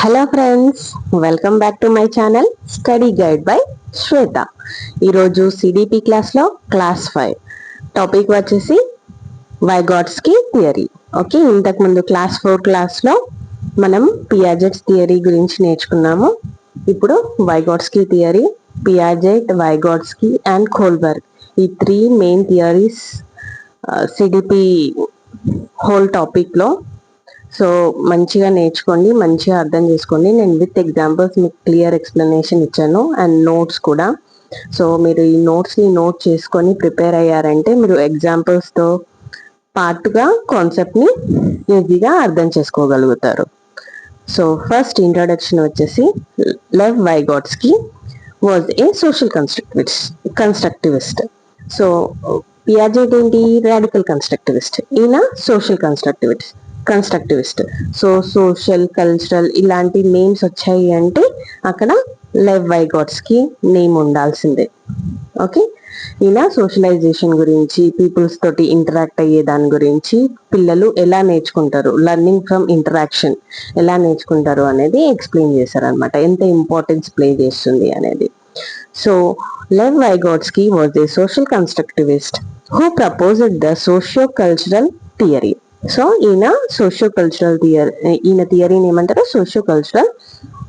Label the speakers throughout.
Speaker 1: Hello friends, welcome back to my channel study guide by Shweta. ఈరోజు CDP క్లాస్లో class 5 topic వచ్చేసి Vygotsky theory. Okay, ఇంతకుముందు class 4 క్లాస్లో మనం పియాజెట్స్ థియరీ గురించి నేర్చుకున్నాము. ఇప్పుడు Vygotsky theory, Piaget, Vygotsky and Kohlberg, ఈ 3 మెయిన్ థియరీస్ సిడిపి హోల్ టాపిక్లో. సో మంచిగా నేర్చుకోండి, మంచిగా అర్థం చేసుకోండి. నేను విత్ ఎగ్జాంపుల్స్ మీకు క్లియర్ ఎక్స్ప్లెనేషన్ ఇచ్చాను అండ్ నోట్స్ కూడా. సో మీరు ఈ నోట్స్ని నోట్ చేసుకొని ప్రిపేర్ అయ్యారంటే మీరు ఎగ్జాంపుల్స్తో పాటుగా కాన్సెప్ట్ని ఈజీగా అర్థం చేసుకోగలుగుతారు. సో ఫస్ట్ ఇంట్రొడక్షన్ వచ్చేసి, Lev Vygotsky was a social constructivist. So Piaget ఏంటి? Radical constructivist. ఈయన social constructivist. So social, cultural ఇలాంటి నేమ్స్ వచ్చాయి అంటే అక్కడ లెవ్ వైగాట్స్కీ నేమ్ ఉండాల్సిందే. ఓకే, ఈయన సోషలైజేషన్ గురించి, పీపుల్స్ తోటి ఇంటరాక్ట్ అయ్యే దాని గురించి, పిల్లలు ఎలా నేర్చుకుంటారు, లెర్నింగ్ ఫ్రమ్ ఇంటరాక్షన్ ఎలా నేర్చుకుంటారు అనేది ఎక్స్ప్లెయిన్ చేశారనమాట, ఎంత ఇంపార్టెన్స్ ప్లే చేస్తుంది అనేది. So Lev Vygotsky was a social constructivist who proposed the socio-cultural theory. So ఈయన సోషియో-కల్చరల్ థియరీ, ఈయన థియరీని ఏమంటారు? Sociocultural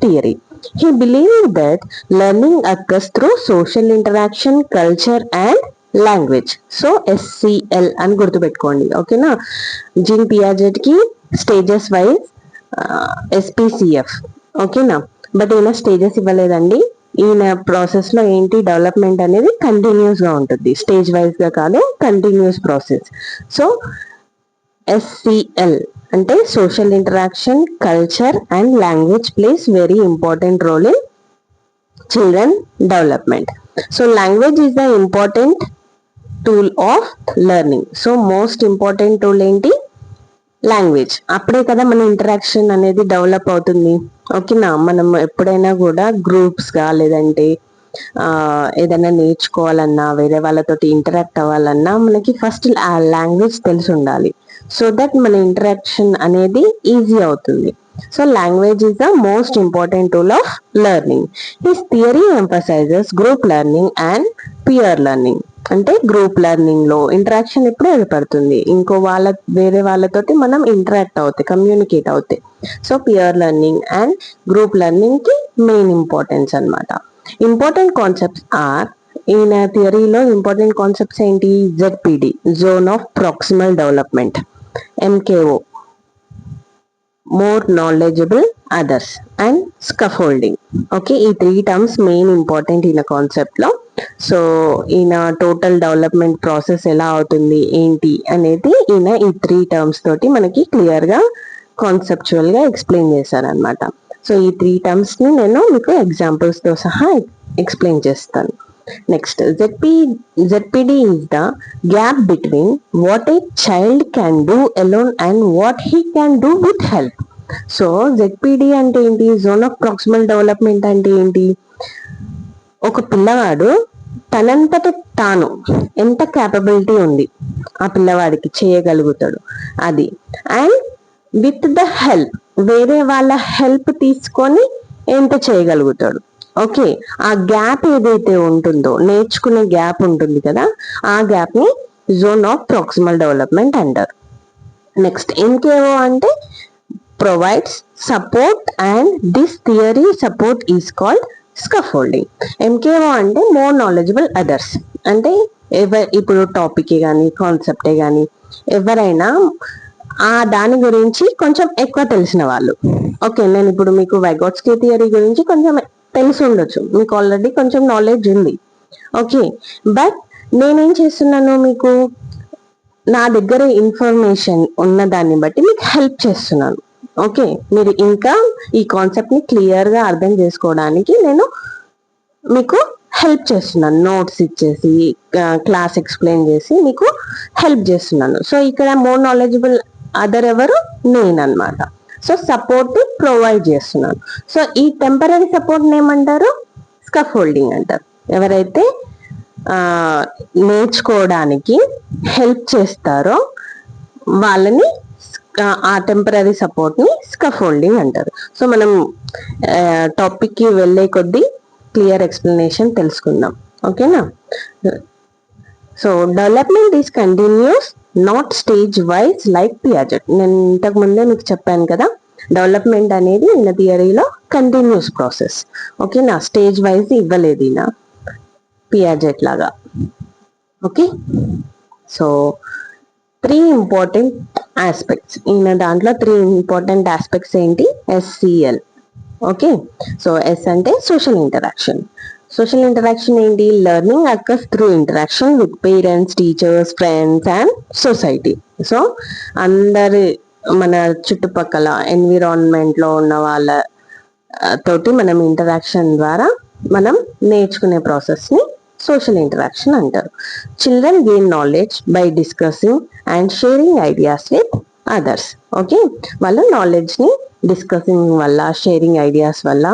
Speaker 1: theory. He believed that learning occurs through social interaction, culture and language. So SCL అని గుర్తుపెట్టుకోండి, ఓకేనా? Gene Piaget కి stages wise SPCF, ఓకేనా? But ఈయన స్టేజెస్ ఇవ్వలేదండి. ఈయన ప్రాసెస్ లో ఏంటి, డెవలప్మెంట్ అనేది కంటిన్యూస్ గా ఉంటుంది, స్టేజ్ వైజ్ గా కాదు, కంటిన్యూస్ ప్రాసెస్. సో SCL అంటే social interaction, culture and language plays very important role in children development. So language is the important tool of learning. So most important tool ఏంటి? Language. అప్పుడే కదా మన interaction అనేది develop అవుతుంది, ఓకేనా? మనం ఎప్పుడైనా కూడా గ్రూప్స్ గా లేదంటే ఏదైనా నేర్చుకోవాలన్నా, వేరే వాళ్ళతోటి ఇంటరాక్ట్ అవ్వాలన్నా మనకి ఫస్ట్ ఆ లాంగ్వేజ్ తెలిసి ఉండాలి. సో దట్ మన ఇంటరాక్షన్ అనేది ఈజీ అవుతుంది. So language is the most important tool of learning. His theory emphasises group learning and peer learning. అంటే గ్రూప్ లెర్నింగ్ లో ఇంటరాక్షన్ ఎప్పుడు ఏర్పడుతుంది, వేరే వాళ్ళతోటి మనం ఇంటరాక్ట్ అవుతాయి, కమ్యూనికేట్ అవుతాయి. So peer learning and group learning కి మెయిన్ ఇంపార్టెన్స్ అనమాట. ఇంపార్టెంట్ కాన్సెప్ట్స్ ఆర్, ఈయన థియరీలో ఇంపార్టెంట్ కాన్సెప్ట్స్ ఏంటి? ZPD, zone of proximal development, MKO, more knowledgeable others and scaffolding. Okay, ఈ 3 టర్మ్స్ మెయిన్ ఇంపార్టెంట్ ఈయన కాన్సెప్ట్ లో. సో ఈయన టోటల్ డెవలప్మెంట్ ప్రాసెస్ ఎలా అవుతుంది ఏంటి అనేది ఈయన ఈ 3 టర్మ్స్ తోటి మనకి క్లియర్ గా కాన్సెప్చువల్ గా ఎక్స్ప్లెయిన్ చేశారనమాట. సో ఈ 3 టర్మ్స్ ని నేను మీకు ఎగ్జాంపుల్స్ తో సహా ఎక్స్ప్లెయిన్ చేస్తాను. Next, ZPD is the gap between what a child can do alone and what he can do with help. So ZPD అంటే ఏంటి? జోన్ ఆఫ్ ప్రాక్సిమల్ డెవలప్మెంట్ అంటే ఏంటి? ఒక పిల్లవాడు తనంతట తాను ఎంత క్యాపబిలిటీ ఉంది ఆ పిల్లవాడికి, చేయగలుగుతాడు అది. అండ్ విత్ ద హెల్ప్, వేరే వాళ్ళ హెల్ప్ తీసుకొని ఎంత చేయగలుగుతాడు. ఓకే, ఆ గ్యాప్ ఏదైతే ఉంటుందో, నేర్చుకునే గ్యాప్ ఉంటుంది కదా, ఆ గ్యాప్ ని జోన్ ఆఫ్ ప్రాక్సిమల్ డెవలప్మెంట్ అంటారు. నెక్స్ట్ MKO అంటే provides support and this theory support is called scaffolding. MKO అంటే మోర్ నాలెడ్జబుల్ అదర్స్. అంటే ఇప్పుడు టాపిక్ కానీ కాన్సెప్టే కానీ ఎవరైనా ఆ దాని గురించి కొంచెం ఎక్కువ తెలిసిన వాళ్ళు. ఓకే, నేను ఇప్పుడు మీకు వైగాట్స్కీ థియరీ గురించి కొంచెం తెలిసి ఉండొచ్చు, మీకు ఆల్రెడీ కొంచెం నాలెడ్జ్ ఉంది. ఓకే, బట్ నేనేం చేస్తున్నాను, మీకు నా దగ్గర ఇన్ఫర్మేషన్ ఉన్న దాన్ని బట్టి మీకు హెల్ప్ చేస్తున్నాను. ఓకే, మీరు ఇంకా ఈ కాన్సెప్ట్ ని క్లియర్ గా అర్థం చేసుకోవడానికి నేను మీకు హెల్ప్ చేస్తున్నాను, నోట్స్ ఇచ్చేసి క్లాస్ ఎక్స్ప్లెయిన్ చేసి మీకు హెల్ప్ చేస్తున్నాను. సో ఇక్కడ మోర్ నాలెడ్జబుల్ అదర్ ఎవరు? నేను అనమాట. సో సపోర్ట్ ప్రొవైడ్ చేస్తున్నాను. సో ఈ టెంపరీ సపోర్ట్ ఏమంటారు? స్కఫోల్డింగ్ అంటారు. ఎవరైతే నేర్చుకోవడానికి హెల్ప్ చేస్తారో వాళ్ళని ఆ టెంపరీ సపోర్ట్ ని స్కఫోల్డింగ్ అంటారు. సో మనం టాపిక్ కి వెళ్లే కొద్దీ క్లియర్ ఎక్స్ప్లెనేషన్ తెలుసుకుందాం. ఓకేనా? So development is continuous, not stage wise like Piaget. నేను ఇంతకు ముందే మీకు చెప్పాను కదా, డెవలప్మెంట్ అనేది ఈయన థియరీలో కంటిన్యూస్ ప్రాసెస్. ఓకేనా? స్టేజ్ వైజ్ ఇవ్వలేదు ఈయన పియాజెట్ లాగా. Okay, so 3 important aspects. ఈయన దాంట్లో 3 ఇంపార్టెంట్ ఆస్పెక్ట్స్ ఏంటి? SCL. ఓకే, సో S అంటే సోషల్ ఇంటరాక్షన్. సోషల్ ఇంటరాక్షన్ ఏంటి? Learning occurs through interaction with parents, teachers, friends and society. So అందరి మన చుట్టుపక్కల ఎన్విరాన్మెంట్ లో ఉన్న వాళ్ళ తోటి మనం ఇంటరాక్షన్ ద్వారా మనం నేర్చుకునే ప్రాసెస్ ని సోషల్ ఇంటరాక్షన్ అంటారు. Children gain knowledge by discussing and sharing ideas with others. Okay, వాళ్ళు నాలెడ్జ్ ని డిస్కసింగ్ వల్ల, షేరింగ్ ఐడియాస్ వల్ల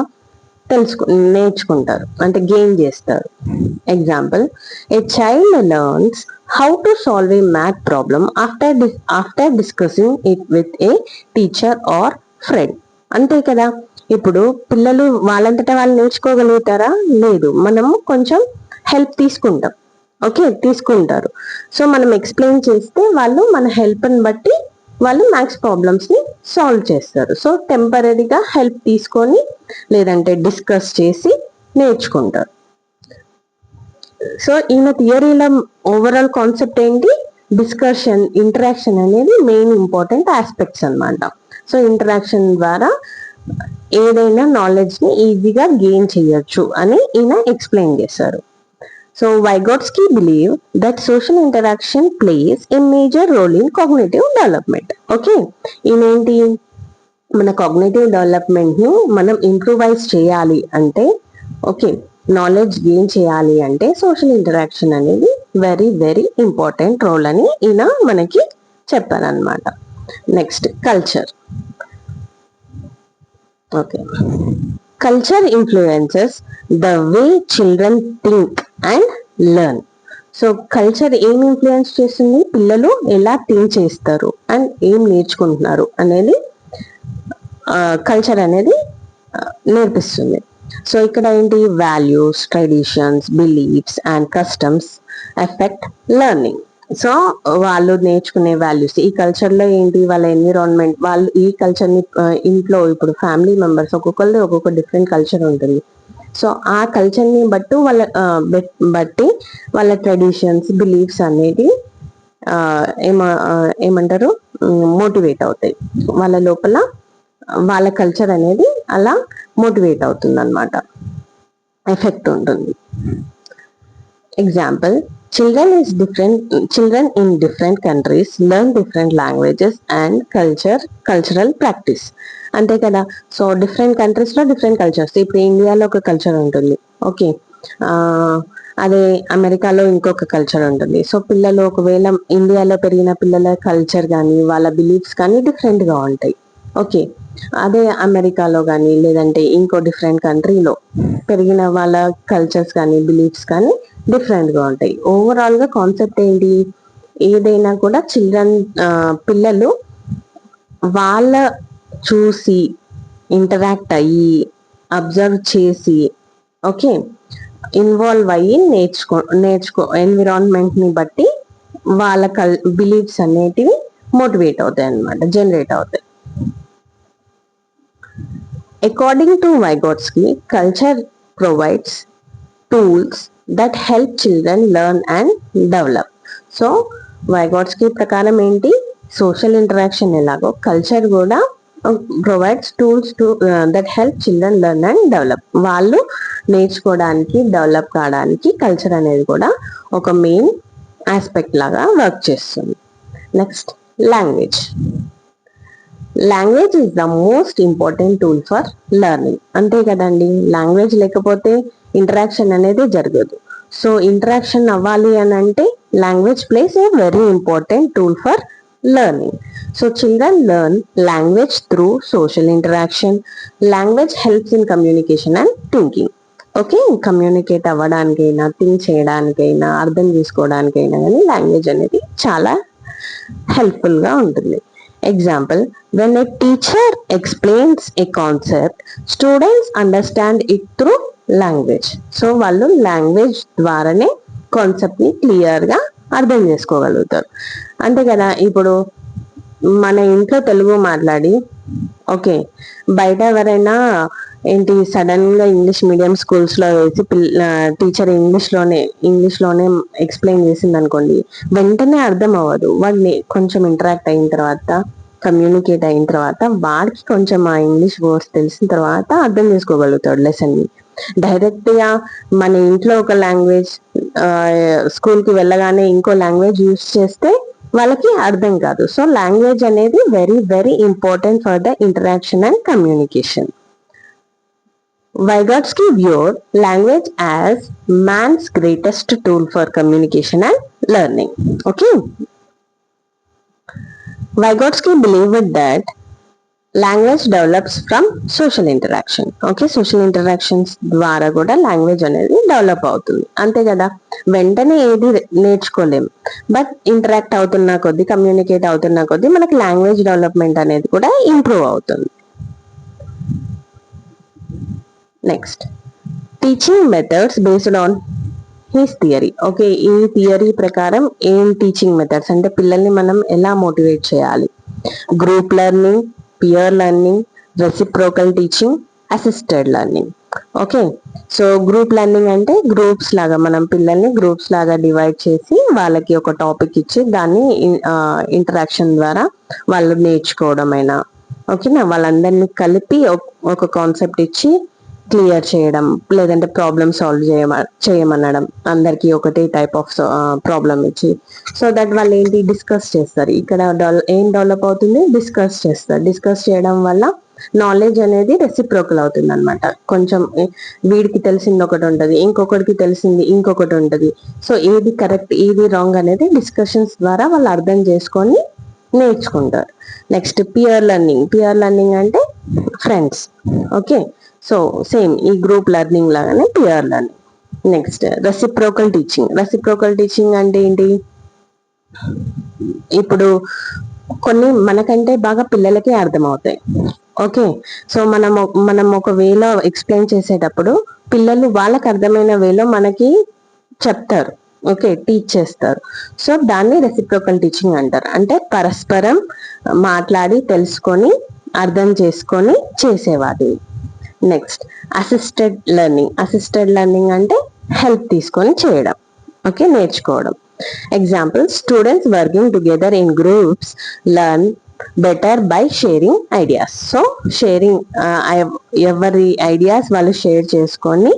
Speaker 1: నేర్చుకుంటారు, అంటే గెయిన్ చేస్తారు. Example, a child learns how to solve a math problem after discussing it with a teacher or friend. అంతే కదా. ఇప్పుడు పిల్లలు వాళ్ళంతటా వాళ్ళు నేర్చుకోగలుగుతారా? లేదు, మనము కొంచెం హెల్ప్ తీసుకుంటాం. ఓకే, తీసుకుంటారు. సో మనం ఎక్స్ప్లెయిన్ చేస్తే వాళ్ళు మన హెల్ప్ని బట్టి వాళ్ళు మ్యాథ్స్ ప్రాబ్లమ్స్ ని సాల్వ్ చేస్తారు. సో టెంపరీగా హెల్ప్ తీసుకొని లేదంటే డిస్కస్ చేసి నేర్చుకుంటారు. సో ఈయన థియరీలో ఓవరాల్ కాన్సెప్ట్ ఏంటి? డిస్కషన్, ఇంటరాక్షన్ అనేది మెయిన్ ఇంపార్టెంట్ ఆస్పెక్ట్స్ అన్నమాట. సో ఇంటరాక్షన్ ద్వారా ఏదైనా నాలెడ్జ్ ని ఈజీగా గెయిన్ చేయొచ్చు అని ఈయన ఎక్స్ప్లెయిన్ చేశారు. So Vygotsky believed that social interaction plays a major role in cognitive development. Okay, ఇదేంటి? మన కాగ్నిటివ్ డెవలప్మెంట్ ను మనం ఇంప్రూవైజ్ చేయాలి అంటే, ఓకే, నాలెడ్జ్ గెయిన్ చేయాలి అంటే సోషల్ ఇంటరాక్షన్ అనేది వెరీ వెరీ ఇంపార్టెంట్ రోల్ అని ఈయన మనకి చెప్పారనమాట. Next, culture. Okay, culture influences the way children think and learn. So culture ఏం ఇన్ఫ్లుయెన్స్ చేస్తుంది? పిల్లలు ఎలా థింక్ చేస్తారు అండ్ ఏం నేర్చుకుంటున్నారు అనేది కల్చర్ అనేది నేర్పిస్తుంది. సో ఇక్కడ ఏంటి? Values, traditions, beliefs and customs effect learning. So వాళ్ళు నేర్చుకునే వాల్యూస్, ఈ కల్చర్ లో ఏంటి? వాళ్ళ ఎన్విరాన్మెంట్, వాళ్ళు ఈ కల్చర్ ని ఇంట్లో ఇప్పుడు ఫ్యామిలీ మెంబర్స్ ఒక్కొక్కరిది ఒక్కొక్క డిఫరెంట్ కల్చర్ ఉంటుంది. సో ఆ కల్చర్ ని బట్టి వాళ్ళ ట్రెడిషన్స్, బిలీఫ్స్ అనేది ఏమంటారు, మోటివేట్ అవుతాయి. వాళ్ళ లోపల వాళ్ళ కల్చర్ అనేది అలా మోటివేట్ అవుతుంది అన్నమాట, ఎఫెక్ట్ ఉంటుంది. Example, children in different countries learn different languages and cultural practice. అంతే కదా. సో డిఫరెంట్ కంట్రీస్ లో డిఫరెంట్ కల్చర్స్. ఇప్పుడు ఇండియాలో ఒక కల్చర్ ఉంటుంది, ఓకే, అదే అమెరికాలో ఇంకొక కల్చర్ ఉంటుంది. సో పిల్లలు ఒకవేళ ఇండియాలో పెరిగిన పిల్లల కల్చర్ కానీ వాళ్ళ బిలీఫ్స్ కానీ డిఫరెంట్ గా ఉంటాయి. ఓకే, అదే అమెరికాలో కానీ లేదంటే ఇంకో డిఫరెంట్ కంట్రీలో పెరిగిన వాళ్ళ కల్చర్స్ కానీ బిలీఫ్స్ కానీ డిఫరెంట్ గా ఉంటాయి. ఓవరాల్ గా కాన్సెప్ట్ ఏంటి? ఏదైనా కూడా పిల్లలు వాళ్ళ చూసి ఇంటరాక్ట్ అయ్యి అబ్జర్వ్ చేసి, ఓకే, ఇన్వాల్వ్ అయ్యి నేర్చుకో ఎన్విరాన్మెంట్ ని బట్టి వాళ్ళ బిలీఫ్స్ అనేటివి మోటివేట్ అవుతాయి అన్నమాట, జనరేట్ అవుతాయి. According to Vygotsky, culture provides tools that help children learn and develop. So Vygotsky ప్రకారం ఏంటి? సోషల్ ఇంటరాక్షన్ ఎలాగో కల్చర్ కూడా provides tools that help children learn and develop. వాళ్ళు నేర్చుకోవడానికి, డెవలప్ కావడానికి కల్చర్ అనేది కూడా ఒక మెయిన్ ఆస్పెక్ట్ లాగా వర్క్ చేస్తుంది. Next, language. Language is the most important tool for learning. అంతే కదండి, లాంగ్వేజ్ లేకపోతే ఇంటరాక్షన్ అనేది జరగదు. సో ఇంటరాక్షన్ అవ్వాలి అని అంటే language place a very important tool for learning. So children learn language through social interaction. Language helps in communication and thinking. Okay, communicate అవ్వడానికైనా, think చేయడానికైనా, అర్థం చేసుకోవడానికైనా కానీ లాంగ్వేజ్ అనేది చాలా హెల్ప్ఫుల్గా ఉంటుంది. Example, when a teacher explains a concept students understand it through language. So వాళ్ళు లాంగ్వేజ్ ద్వారానే కాన్సెప్ట్ ని క్లియర్ గా అర్థం చేసుకోగలుగుతారు. అంతే కదా, ఇప్పుడు మన ఇంట్లో తెలుగు మాట్లాడి ఓకే బయట ఎవరైనా ఏంటి సడన్ గా ఇంగ్లీష్ మీడియం స్కూల్స్ లో వేసి టీచర్ ఇంగ్లీష్ లోనే ఎక్స్ప్లెయిన్ చేసింది అనుకోండి, వెంటనే అర్థం అవ్వదు. వాడిని కొంచెం ఇంటరాక్ట్ అయిన తర్వాత, కమ్యూనికేట్ అయిన తర్వాత వాడికి కొంచెం ఆ ఇంగ్లీష్ వర్డ్స్ తెలిసిన తర్వాత అర్థం చేసుకోగలుగుతాడు లెసన్ ని. డైరెక్ట్ గా మన ఇంట్లో ఒక లాంగ్వేజ్, స్కూల్ కి వెళ్ళగానే ఇంకో లాంగ్వేజ్ యూస్ చేస్తే వాళ్ళకి అర్థం కాదు. సో లాంగ్వేజ్ అనేది very very important for the interaction and communication. Vygotsky viewed language as man's greatest tool for communication and learning. Okay. Vygotsky believed that language develops from social interaction. Okay, social interactions ద్వారా కూడా language అనేది develop అవుతుంది. అంతే కదా, వెంటనే ఏది నేర్చుకోలేము, but interact అవుతున్న కొద్దీ, కమ్యూనికేట్ అవుతున్న కొద్దీ మనకి లాంగ్వేజ్ డెవలప్మెంట్ అనేది కూడా ఇంప్రూవ్ అవుతుంది. Next, teaching methods based on his theory. Okay, ఈ థియరీ ప్రకారం ఏం టీచింగ్ మెథడ్స్ అంటే పిల్లల్ని మనం ఎలా మోటివేట్ చేయాలి? Group learning, peer learning, reciprocal teaching, assisted learning. Okay, so group learning అంటే గ్రూప్స్ లాగా మనం పిల్లల్ని గ్రూప్స్ లాగా డివైడ్ చేసి వాళ్ళకి ఒక టాపిక్ ఇచ్చి దాన్ని ఇంటరాక్షన్ ద్వారా వాళ్ళు నేర్చుకోవడం అయినా, ఓకేనా, వాళ్ళందరినీ కలిపి ఒక కాన్సెప్ట్ ఇచ్చి క్లియర్ చేయడం, లేదంటే ప్రాబ్లమ్ సాల్వ్ చేయమనడం, అందరికి ఒకటే టైప్ ఆఫ్ ప్రాబ్లమ్ ఇచ్చి, సో దట్ వాళ్ళు ఏంటి డిస్కస్ చేస్తారు. ఇక్కడ ఏం డెవలప్ అవుతుంది? డిస్కస్ చేస్తారు. డిస్కస్ చేయడం వల్ల నాలెడ్జ్ అనేది రెసిప్రోకల్ అవుతుంది అనమాట. కొంచెం వీడికి తెలిసింది ఒకటి ఉంటది, ఇంకొకటికి తెలిసింది ఇంకొకటి ఉంటది. సో ఏది కరెక్ట్ ఏది రాంగ్ అనేది డిస్కషన్స్ ద్వారా వాళ్ళు అర్థం చేసుకొని నేర్చుకుంటారు. Next, peer learning. Peer learning అంటే ఫ్రెండ్స్. ఓకే, సో సేమ్ ఈ గ్రూప్ లెర్నింగ్ లాగానే peer learning. Next, reciprocal teaching. Reciprocal teaching అంటే ఏంటి? ఇప్పుడు కొన్ని మనకంటే బాగా పిల్లలకే అర్థమవుతాయి. ఓకే, సో మనం ఒక వేలో ఎక్స్ప్లెయిన్ చేసేటప్పుడు పిల్లలు వాళ్ళకి అర్థమైన వేలో మనకి చెప్తారు. ఓకే, టీచ్ చేస్తారు. సో దాన్ని రెసిప్రోకల్ టీచింగ్ అంటారు. అంటే పరస్పరం మాట్లాడి తెలుసుకొని అర్థం చేసుకొని చేసేవాటిని. Next, assisted learning. Assisted learning అంటే హెల్ప్ తీసుకొని చేయడం, ఓకే, నేర్చుకోవడం. Example, students working together in groups learn better by sharing ideas. So sharing, ఎవరి ఐడియాస్ వాళ్ళు షేర్ చేసుకొని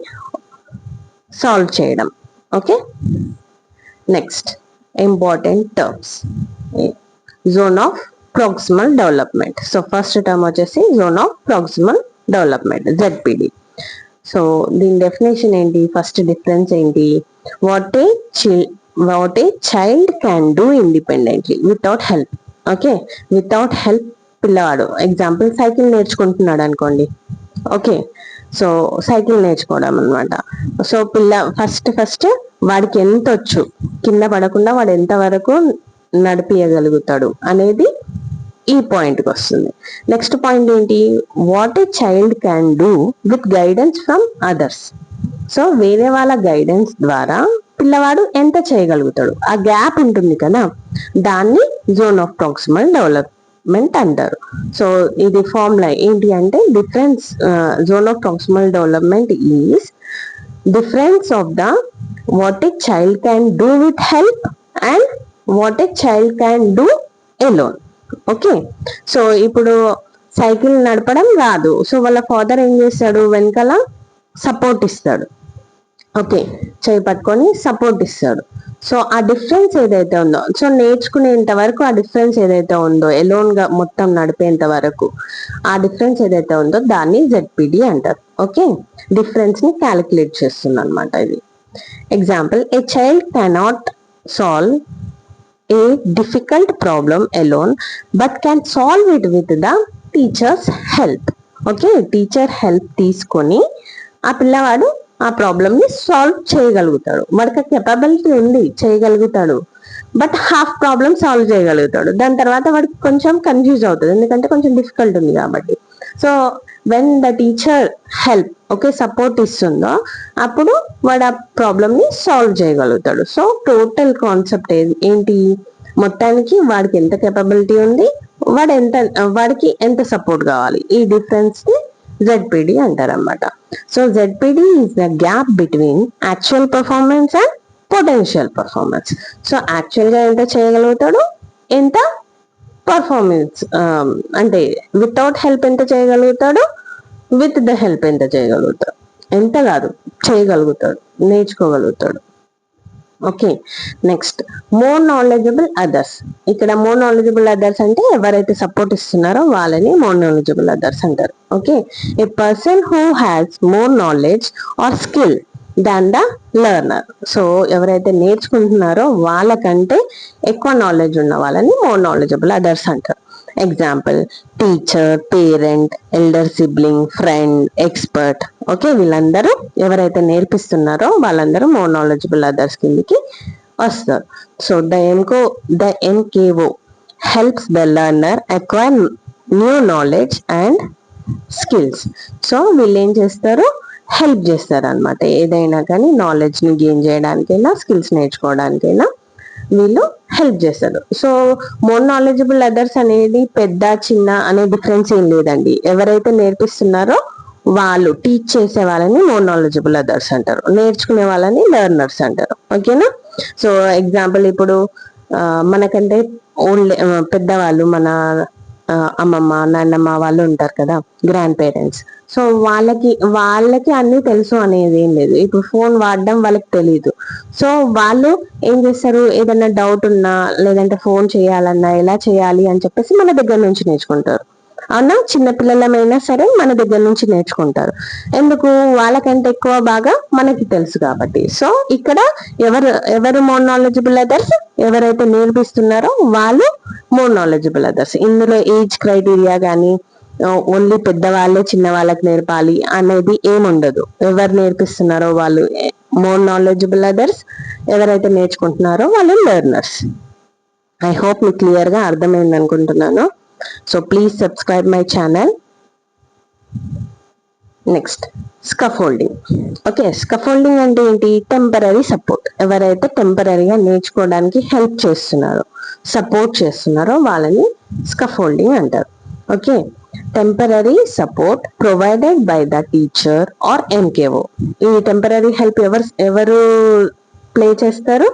Speaker 1: సాల్వ్ చేయడం. Okay, next, important terms. Zone of proximal development. So first term వచ్చేసి zone of proximal development, ZPD. So దీని definition ఏంటి? First difference ఏంటి? What a child can do independently without help. Okay, without help పిల్లవాడు, example cycle నేర్చుకుంటున్నాడు అనుకోండి. Okay, so cycle నేర్చుకోవడం అనమాట. So first వాడికి ఎంత వచ్చు, కింద పడకుండా వాడు ఎంత వరకు నడిపియగలుగుతాడు అనేది ఈ పాయింట్కి వస్తుంది. నెక్స్ట్ పాయింట్ ఏంటి? What a child can do with guidance from others. So వేరే వాళ్ళ గైడెన్స్ ద్వారా పిల్లవాడు ఎంత చేయగలుగుతాడు, ఆ గ్యాప్ ఉంటుంది కదా, దాన్ని జోన్ ఆఫ్ ప్రాక్సిమల్ డెవలప్మెంట్ అంటారు. సో ఇది ఫార్ములా ఏంటి అంటే, difference zone of proximal development is difference of the what a child can do with help and what a child can do alone. Okay, so ఇప్పుడు cycle నడపడం రాదు, so వాళ్ళ father ఏం చేస్తాడు? వెనకాల సపోర్ట్ ఇస్తాడు. ఓకే, చేయి పట్టుకొని సపోర్ట్ ఇస్తాడు. సో ఆ డిఫరెన్స్ ఏదైతే ఉందో, సో నేర్చుకునేంత వరకు ఆ డిఫరెన్స్ ఏదైతే ఉందో, ఎలోన్ గా మొత్తం నడిపేంత వరకు ఆ డిఫరెన్స్ ఏదైతే ఉందో దాన్ని ZPD అంటారు. ఓకే, డిఫరెన్స్ ని క్యాలిక్యులేట్ చేస్తుంది అనమాట ఇది. Example, a child cannot solve a difficult problem alone but can solve it with the teacher's help. Okay, teacher help తీసుకొని ఆ పిల్లవాడు ఆ ప్రాబ్లమ్ ని సాల్వ్ చేయగలుగుతాడు. వాడికి కెపబిలిటీ ఉంది, చేయగలుగుతాడు. బట్ హాఫ్ ప్రాబ్లమ్ సాల్వ్ చేయగలుగుతాడు. దాని తర్వాత వాడికి కొంచెం కన్ఫ్యూజ్ అవుతుంది, ఎందుకంటే కొంచెం డిఫికల్ట్ ఉంది కాబట్టి. So when the teacher help, okay, support ఇస్తుందో అప్పుడు వాడు ఆ ప్రాబ్లమ్ ని సాల్వ్ చేయగలుగుతాడు. సో టోటల్ కాన్సెప్ట్ ఏంటి, మొత్తానికి వాడికి ఎంత కెపబిలిటీ ఉంది, వాడికి ఎంత సపోర్ట్ కావాలి, ఈ డిఫరెన్స్ ని ZPD అంటారు అనమాట. So ZPD is the gap between actual performance and potential performance. So actual గా ఎంత చేయగలుగుతాడు, ఎంత పర్ఫార్మెన్స్ అంటే వితౌట్ హెల్ప్ ఎంత చేయగలుగుతాడు, విత్ ద హెల్ప్ ఎంత చేయగలుగుతాడు, ఎంత కాదు చేయగలుగుతాడు, నేర్చుకోగలుగుతాడు. Okay, next more knowledgeable others. ఇక్కడ మోర్ నాలెడ్జబుల్ అదర్స్ అంటే ఎవరైతే సపోర్ట్ ఇస్తున్నారో వాళ్ళని మోర్ నాలెడ్జబుల్ అదర్స్ అంటారు. Okay, a person who has more knowledge or skill than the learner. So ఎవరైతే నేర్చుకుంటున్నారో వాళ్ళకంటే ఎక్కువ నాలెడ్జ్ ఉన్న వాళ్ళని మోర్ నాలెడ్జబుల్ అదర్స్ అంటారు. Example teacher, parent, elder sibling, friend, expert. Okay, వీళ్ళందరూ ఎవరైతే నేర్పిస్తున్నారో వాళ్ళందరూ మోర్ నాలెడ్జబుల్ అదర్స్ కిందికి వస్తారు. So the MKO helps the learner acquire new knowledge and skills. So వీళ్ళు ఏం చేస్తారు, హెల్ప్ చేస్తారు అనమాట. ఏదైనా కానీ నాలెడ్జ్ ని గెయిన్ చేయడానికైనా స్కిల్స్ నేర్చుకోవడానికైనా వీళ్ళు హెల్ప్ చేస్తారు. సో మోర్ నాలెడ్జబుల్ అదర్స్ అనేది పెద్ద చిన్న అనే డిఫరెన్స్ ఏం లేదండి. ఎవరైతే నేర్పిస్తున్నారో వాళ్ళు, టీచ్ చేసే వాళ్ళని మోర్ నాలెడ్జబుల్ అదర్స్ అంటారు, నేర్చుకునే వాళ్ళని లెర్నర్స్ అంటారు. ఓకేనా. సో ఎగ్జాంపుల్ ఇప్పుడు మనకంటే ఓల్డ్ పెద్దవాళ్ళు, మన అమ్మమ్మ, నాన్నమ్మ వాళ్ళు ఉంటారు కదా, గ్రాండ్ పేరెంట్స్. సో వాళ్ళకి అన్ని తెలుసు అనేది ఏం లేదు. ఇప్పుడు ఫోన్ వాడడం వాళ్ళకి తెలియదు. సో వాళ్ళు ఏం చేస్తారు, ఏదైనా డౌట్ ఉన్నా లేదంటే ఫోన్ చేయాలన్నా ఎలా చేయాలి అని చెప్పేసి మన దగ్గర నుంచి నేర్చుకుంటారు. అవునా, చిన్నపిల్లలమైనా సరే మన దగ్గర నుంచి నేర్చుకుంటారు. ఎందుకు, వాళ్ళకంటే ఎక్కువ బాగా మనకి తెలుసు కాబట్టి. సో ఇక్కడ ఎవరు మోర్ నాలెడ్జబుల్ అదర్స్, ఎవరైతే నేర్పిస్తున్నారో వాళ్ళు మోర్ నాలెడ్జబుల్ అదర్స్. ఇందులో ఏజ్ క్రైటీరియా కానీ ఓన్లీ పెద్దవాళ్ళే చిన్న వాళ్ళకి నేర్పాలి అనేది ఏముండదు. ఎవరు నేర్పిస్తున్నారో వాళ్ళు మోర్ నాలెడ్జబుల్ అదర్స్, ఎవరైతే నేర్చుకుంటున్నారో వాళ్ళు లెర్నర్స్. ఐ హోప్ మీకు క్లియర్ గా అర్థమైంది అనుకుంటున్నాను. So please subscribe my channel. Next scaffolding. Okay, scaffolding అంటే ఏంటి, టెంపరరీ సపోర్ట్. ఎవరైతే టెంపరరీగా నేర్చుకోవడానికి హెల్ప్ చేస్తున్నారో, సపోర్ట్ చేస్తున్నారో వాళ్ళని స్కఫోల్డింగ్ అంటారు. Okay, temporary support provided by the teacher or MKO. ఈ టెంపరరీ హెల్ప్ ఎవరు ప్లే చేస్తారు,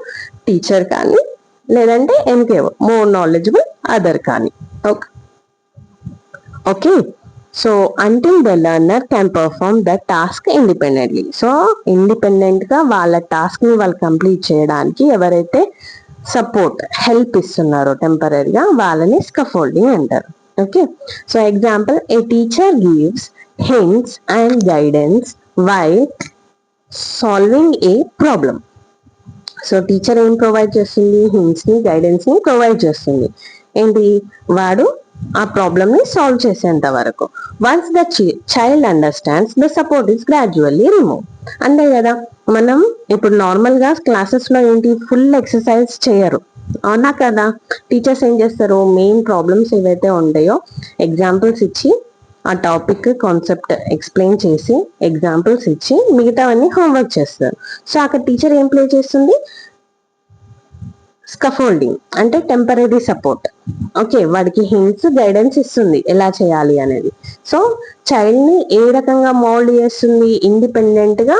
Speaker 1: టీచర్ కానీ లేదంటే MKO, మోర్ నాలెడ్జబుల్ అదర్ కానీ. Okay, so until the learner can perform the task independently. So independent గా వాళ్ళ టాస్క్ ని వాళ్ళు కంప్లీట్ చేయడానికి ఎవరైతే సపోర్ట్, హెల్ప్ ఇస్తున్నారో టెంపరరీగా వాళ్ళని స్కఫోల్డింగ్ అంటారు. Okay, so example A teacher gives hints and guidance while solving A problem. So teacher ఏం ప్రొవైడ్ చేస్తుంది, హింట్స్ ని, గైడెన్స్ ని ప్రొవైడ్ చేస్తుంది. ఏంటి, వాడు ఆ ప్రాబ్లమ్ ని సాల్వ్ చేసేంత వరకు. Once the child understands the support is gradually remove. అంతే కదా, మనం ఇప్పుడు నార్మల్ గా క్లాసెస్ లో ఏంటి, ఫుల్ ఎక్సర్సైజ్ చేయరు, అవునా కదా. టీచర్స్ ఏం చేస్తారు, మెయిన్ ప్రాబ్లమ్స్ ఏవైతే ఉంటాయో ఎగ్జాంపుల్స్ ఇచ్చి ఆ టాపిక్ కాన్సెప్ట్ ఎక్స్ప్లెయిన్ చేసి ఎగ్జాంపుల్స్ ఇచ్చి మిగతావన్నీ హోంవర్క్ చేస్తారు. సో అక్కడ టీచర్ ఏం ప్లే చేస్తుంది, స్కఫోల్డింగ్ అంటే టెంపరరీ సపోర్ట్. ఓకే, వాడికి హింట్స్, గైడెన్స్ ఇస్తుంది ఎలా చేయాలి అనేది. సో చైల్డ్ ని ఏ రకంగా మౌల్డ్ చేస్తుంది, ఇండిపెండెంట్ గా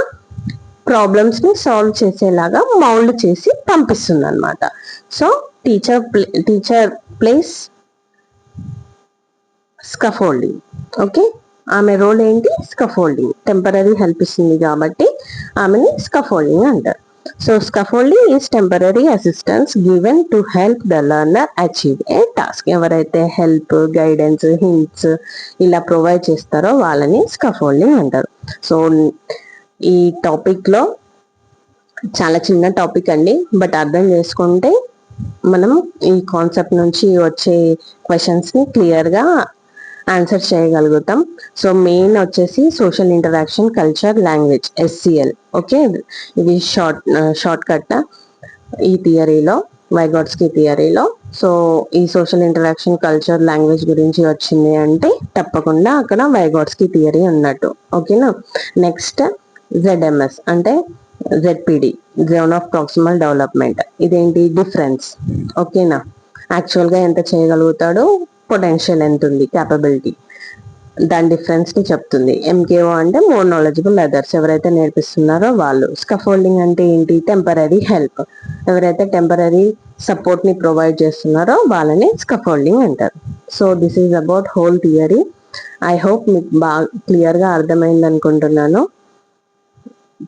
Speaker 1: ప్రాబ్లమ్స్ ని సాల్వ్ చేసేలాగా మౌల్డ్ చేసి పంపిస్తుంది అనమాట. So teacher place scaffolding. Okay, ఆమె రోల్ ఏంటి, స్కఫోల్డింగ్. టెంపరరీ హెల్ప్ ఇస్తుంది కాబట్టి ఆమెని స్కఫోల్డింగ్ అంటారు. So scaffolding is temporary assistance given to help the learner achieve a task. ఎవరైతే హెల్ప్, గైడెన్స్, హింట్స్ ఇలా ప్రొవైడ్ చేస్తారో వాళ్ళని స్కఫోల్డింగ్ అంటారు. సో ఈ టాపిక్ లో చాలా చిన్న టాపిక్ అండి, బట్ అర్థం చేసుకుంటే మనం ఈ కాన్సెప్ట్ నుంచి వచ్చే క్వశ్చన్స్ ని క్లియర్ గా ఆన్సర్ చేయగలుగుతాం. సో మెయిన్ వచ్చేసి social interaction, culture, language, SCL. Okay, ఇది షార్ట్ కట్ ఈ థియరీలో. వైగాట్స్కీ థియరీలో. సో ఈ సోషల్ ఇంటరాక్షన్, కల్చర్, లాంగ్వేజ్ గురించి వచ్చింది అంటే తప్పకుండా అక్కడ వైగాట్స్కీ థియరీ ఉన్నట్టు. ఓకేనా. నెక్స్ట్ ZMS అంటే ZPD, zone of proximal development. ఇదేంటి? డిఫరెన్స్. ఓకేనా. యాక్చువల్గా ఎంత చేయగలుగుతాడో, పొటెన్షియల్ ఎంత ఉంది, క్యాపబిలిటీ, దాని డిఫరెన్స్ ని చెప్తుంది. MKO అంటే మోర్ నాలెడ్జబుల్ అదర్స్, ఎవరైతే నేర్పిస్తున్నారో వాళ్ళు. స్కఫోల్డింగ్ అంటే ఏంటి? టెంపరరీ హెల్ప్, ఎవరైతే టెంపరరీ సపోర్ట్ ని ప్రొవైడ్ చేస్తున్నారో వాళ్ళని స్కఫోల్డింగ్ అంటారు. So this is about whole theory. I hope మీకు బాగా క్లియర్గా అర్థమైంది అనుకుంటున్నాను.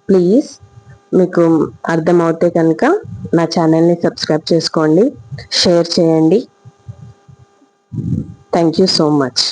Speaker 1: ప్లీజ్ మీకు అర్థమవుతే కనుక నా ఛానల్ని సబ్స్క్రైబ్ చేసుకోండి, షేర్ చేయండి. Thank you so much.